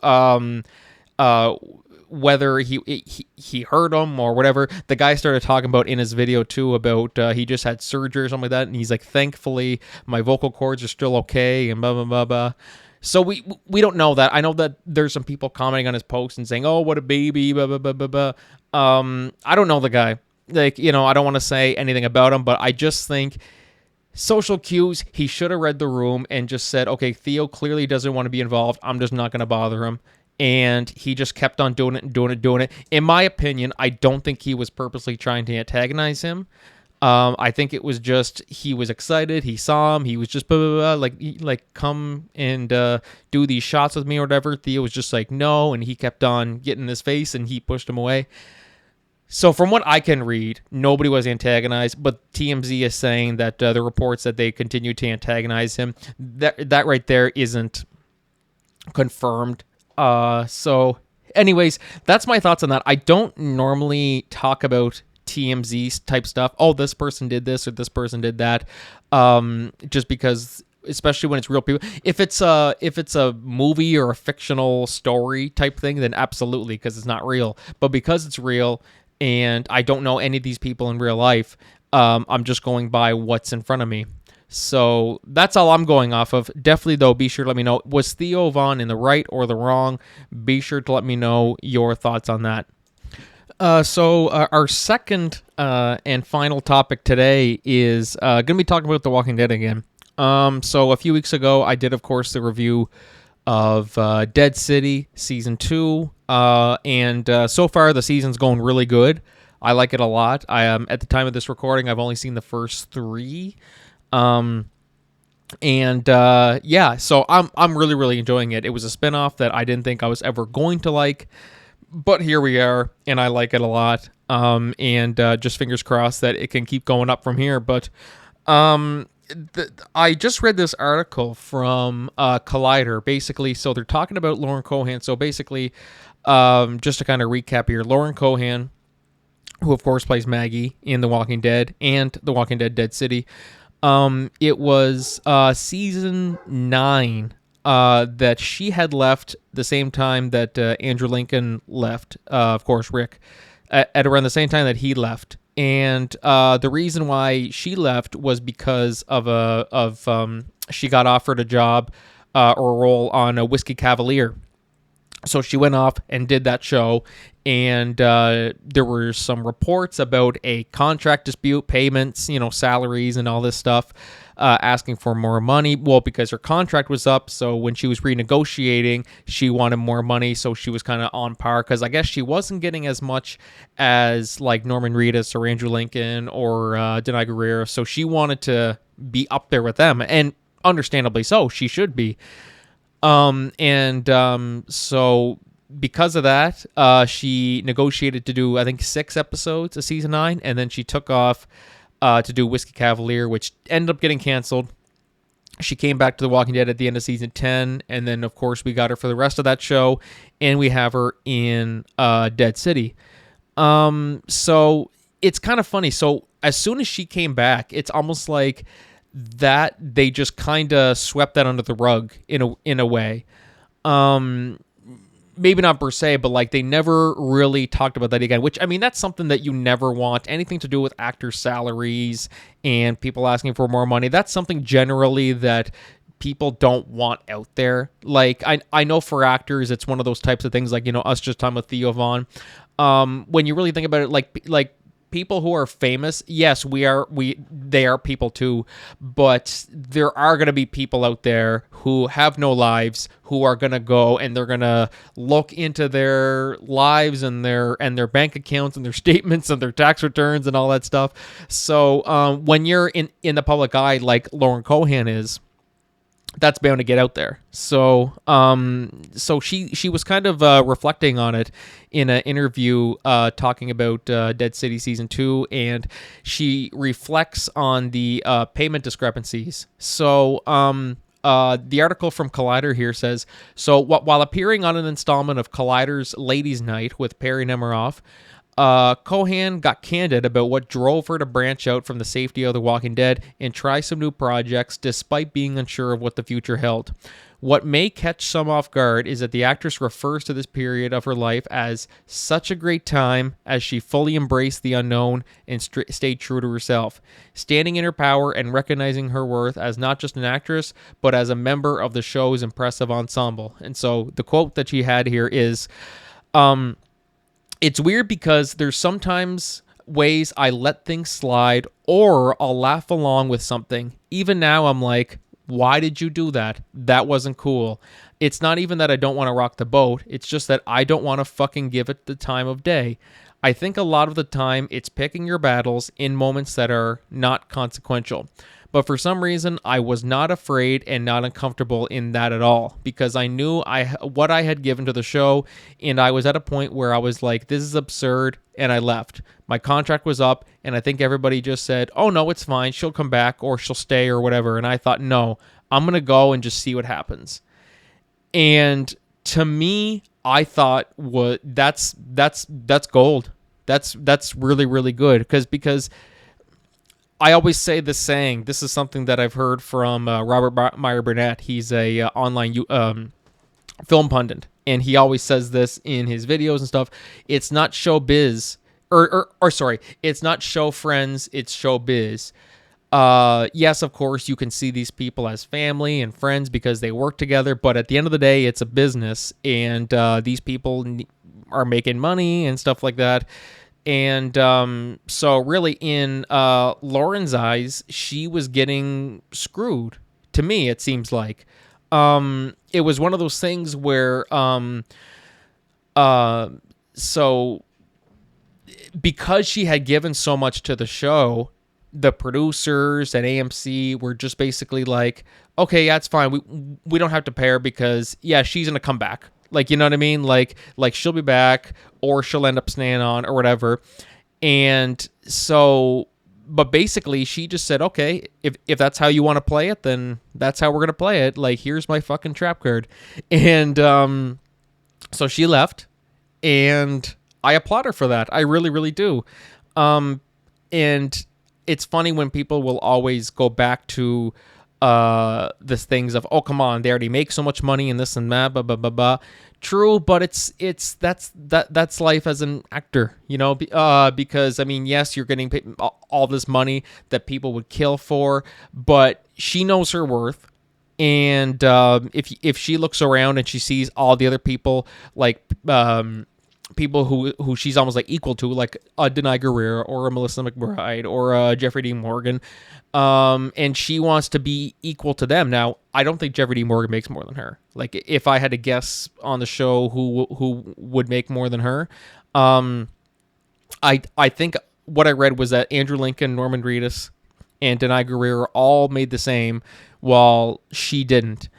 whether he hurt him or whatever, the guy started talking about in his video too about he just had surgery or something like that, and he's like, thankfully my vocal cords are still okay, and blah, blah, blah, blah. So we don't know that. I know that there's some people commenting on his post and saying, "Oh, what a baby!" Blah blah blah blah blah. I don't know the guy. Like, I don't want to say anything about him, but I just think social cues. He should have read the room and just said, "Okay, Theo clearly doesn't want to be involved. I'm just not going to bother him." And he just kept on doing it and doing it, doing it. In my opinion, I don't think he was purposely trying to antagonize him. I think it was just he was excited. He saw him. He was just blah, blah, blah, like come and do these shots with me or whatever. Theo was just like no, and he kept on getting in his face, and he pushed him away. So from what I can read, nobody was antagonized, but TMZ is saying that the reports that they continued to antagonize him. That right there isn't confirmed. So, anyways, that's my thoughts on that. I don't normally talk about TMZ type stuff. Oh, this person did this or this person did that. Just because, especially when it's real people. If it's a movie or a fictional story type thing, then absolutely, because it's not real. But because it's real, and I don't know any of these people in real life, I'm just going by what's in front of me. So that's all I'm going off of. Definitely, though, be sure to let me know. Was Theo Von in the right or the wrong? Be sure to let me know your thoughts on that. So our second and final topic today is going to be talking about The Walking Dead again. So a few weeks ago, I did, of course, the review of Dead City Season 2. And so far, the season's going really good. I like it a lot. At the time of this recording, I've only seen the first 3. So I'm really, really enjoying it. It was a spinoff that I didn't think I was ever going to like. But here we are, and I like it a lot. Just fingers crossed that it can keep going up from here. But I just read this article from Collider, basically. So they're talking about Lauren Cohan. So basically, just to kind of recap here, Lauren Cohan, who of course plays Maggie in The Walking Dead and The Walking Dead Dead City. It was season 9. That she had left the same time that Andrew Lincoln left, of course, Rick, at around the same time that he left. And the reason why she left was because she got offered a job or a role on a Whiskey Cavalier. So she went off and did that show, and there were some reports about a contract dispute, payments, salaries and all this stuff, asking for more money. Well, because her contract was up, so when she was renegotiating, she wanted more money, so she was kind of on par, because I guess she wasn't getting as much as like Norman Reedus or Andrew Lincoln or Denai Guerrero, so she wanted to be up there with them, and understandably so, she should be. So because of that, she negotiated to do, I think, 6 episodes of season 9, and then she took off to do Whiskey Cavalier, which ended up getting canceled. She came back to The Walking Dead at the end of season 10, and then, of course, we got her for the rest of that show, and we have her in Dead City. So it's kind of funny. So as soon as she came back, it's almost like that they just kind of swept that under the rug in a way. Maybe not per se, but like they never really talked about that again, which I mean, that's something that you never want. Anything to do with actors' salaries and people asking for more money, that's something generally that people don't want out there. Like I know for actors, it's one of those types of things, like, you know, us just talking with Theo Vaughn. When you really think about it, like people who are famous, yes, they are people too, but there are going to be people out there who have no lives, who are going to go and they're going to look into their lives and their bank accounts and their statements and their tax returns and all that stuff. So when you're in the public eye, like Lauren Cohan is, that's bound to get out there. So she was kind of reflecting on it in an interview, talking about Dead City Season 2, and she reflects on the payment discrepancies. So the article from Collider here says, so while appearing on an installment of Collider's Ladies' Night with Perry Nemiroff, Cohan got candid about what drove her to branch out from the safety of The Walking Dead and try some new projects despite being unsure of what the future held. What may catch some off guard is that the actress refers to this period of her life as such a great time as she fully embraced the unknown and stayed true to herself, standing in her power and recognizing her worth as not just an actress, but as a member of the show's impressive ensemble. And so the quote that she had here is, it's weird because there's sometimes ways I let things slide or I'll laugh along with something. Even now, I'm like, why did you do that? That wasn't cool. It's not even that I don't want to rock the boat. It's just that I don't want to fucking give it the time of day. I think a lot of the time it's picking your battles in moments that are not consequential. But for some reason, I was not afraid and not uncomfortable in that at all, because I knew what I had given to the show, and I was at a point where I was like, this is absurd, and I left. My contract was up, and I think everybody just said, oh, no, it's fine. She'll come back, or she'll stay, or whatever. And I thought, no, I'm going to go and just see what happens. And to me, I thought, that's gold. That's really, really good, because I always say this saying. This is something that I've heard from Robert Meyer Burnett. He's a online film pundit, and he always says this in his videos and stuff. It's not showbiz, or sorry, it's not show friends, it's showbiz. Yes, of course, you can see these people as family and friends because they work together, but at the end of the day, it's a business, and these people are making money and stuff like that. And so really in Lauren's eyes, she was getting screwed. To me, it seems like. It was one of those things where so because she had given so much to the show, the producers at AMC were just basically like, okay, yeah, it's fine. We don't have to pay her because, yeah, she's going to come back. Like, you know what I mean? Like she'll be back, or she'll end up staying on, or whatever. And so, but basically she just said, okay, if that's how you want to play it, then that's how we're going to play it. Like, here's my fucking trap card. And so she left, and I applaud her for that. I really, really do. And it's funny when people will always go back to this things of, oh, come on, they already make so much money and this and that, blah blah blah blah. True, but that's life as an actor, you know, because I mean, yes, you're getting paid all this money that people would kill for, but she knows her worth. And if she looks around and she sees all the other people, like people who she's almost like equal to, like a Denai Guerrero or a Melissa McBride or a Jeffrey D. Morgan, and she wants to be equal to them. Now, I don't think Jeffrey D. Morgan makes more than her. Like, if I had to guess on the show who would make more than her, I think what I read was that Andrew Lincoln, Norman Reedus, and Denai Guerrero all made the same, while she didn't.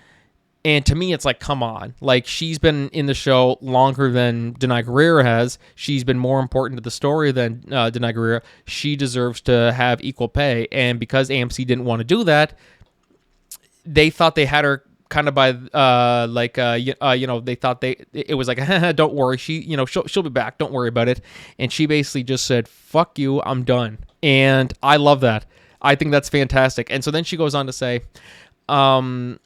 And to me, it's like, come on. Like, she's been in the show longer than Denai Guerrero has. She's been more important to the story than Denai Guerrero. She deserves to have equal pay. And because AMC didn't want to do that, they thought they had her kind of by they thought it was like, don't worry, she'll be back, don't worry about it. And she basically just said, fuck you, I'm done. And I love that. I think that's fantastic. And so then she goes on to say, when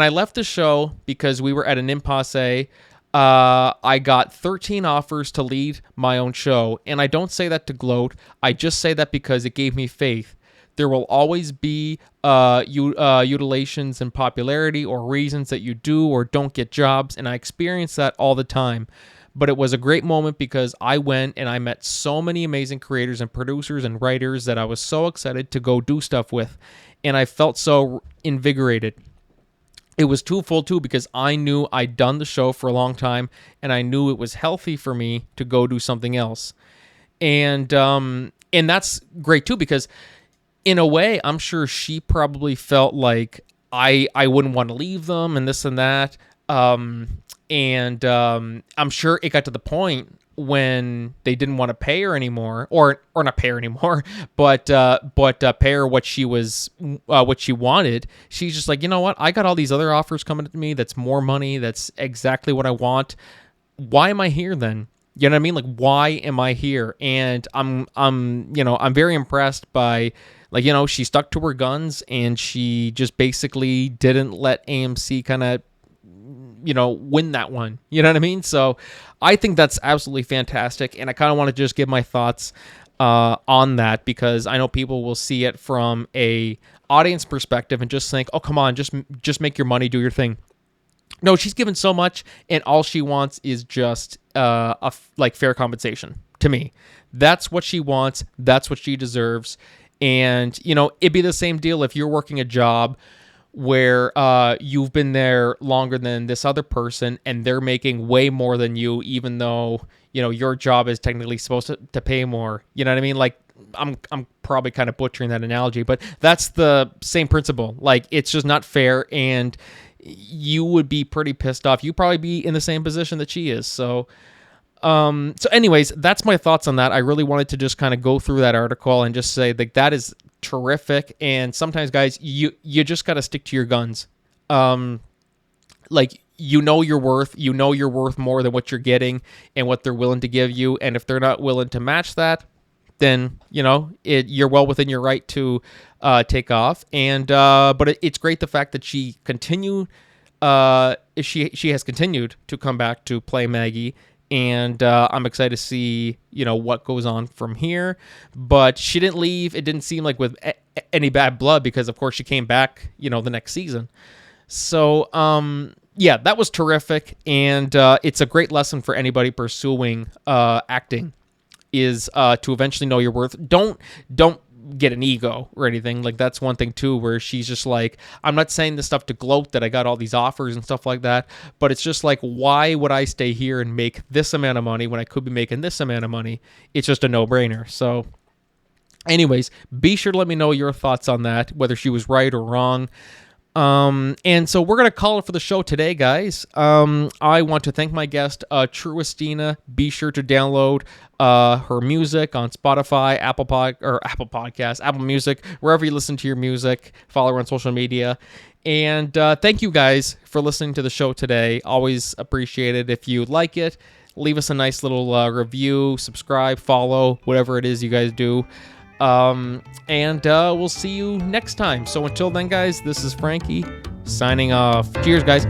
I left the show because we were at an impasse, I got 13 offers to lead my own show. And I don't say that to gloat. I just say that because it gave me faith. There will always be mutilations in popularity or reasons that you do or don't get jobs. And I experience that all the time. But it was a great moment because I went and I met so many amazing creators and producers and writers that I was so excited to go do stuff with. And I felt so invigorated. It was twofold too because I knew I'd done the show for a long time and I knew it was healthy for me to go do something else. And that's great too because in a way, I'm sure she probably felt like I wouldn't want to leave them and this and that. And I'm sure it got to the point when they didn't want to pay her anymore, or not pay her anymore, but pay her what she wanted. She's just like, you know what? I got all these other offers coming to me. That's more money. That's exactly what I want. Why am I here then? You know what I mean? Like, why am I here? And I'm very impressed by, like, you know, she stuck to her guns and she just basically didn't let AMC kind of, you know, win that one. You know what I mean? So I think that's absolutely fantastic. And I kind of want to just give my thoughts on that because I know people will see it from a audience perspective and just think, oh, come on, just make your money, do your thing. No, she's given so much and all she wants is just fair compensation to me. That's what she wants. That's what she deserves. And, you know, it'd be the same deal if you're working a job where you've been there longer than this other person and they're making way more than you, even though, you know, your job is technically supposed to pay more. You know what I mean? Like, I'm probably kind of butchering that analogy, but that's the same principle. Like, it's just not fair, and you would be pretty pissed off. You'd probably be in the same position that she is. So anyways, that's my thoughts on that. I really wanted to just kind of go through that article and just say that is terrific. And sometimes, guys, you just got to stick to your guns. Like, you know your worth more than what you're getting and what they're willing to give you. And if they're not willing to match that, then, you know, you're well within your right to take off. And but it's great the fact that she has continued to come back to play Maggie. And I'm excited to see, you know, what goes on from here. But she didn't leave. It didn't seem like with any bad blood because, of course, she came back, you know, the next season. So, yeah, that was terrific. And it's a great lesson for anybody pursuing acting is to eventually know your worth. Don't get an ego or anything. Like, that's one thing too, where she's just like, I'm not saying this stuff to gloat that I got all these offers and stuff like that, but it's just like, why would I stay here and make this amount of money when I could be making this amount of money? It's just a no-brainer. So anyways, be sure to let me know your thoughts on that, whether she was right or wrong. And so we're going to call it for the show today, guys. I want to thank my guest, True Istina. Be sure to download her music on Spotify, Apple Podcasts, Apple Music, wherever you listen to your music. Follow her on social media. And thank you guys for listening to the show today. Always appreciate it. If you like it, leave us a nice little review, subscribe, follow, whatever it is you guys do. And we'll see you next time. So until then, guys, this is Franky signing off. Cheers, guys.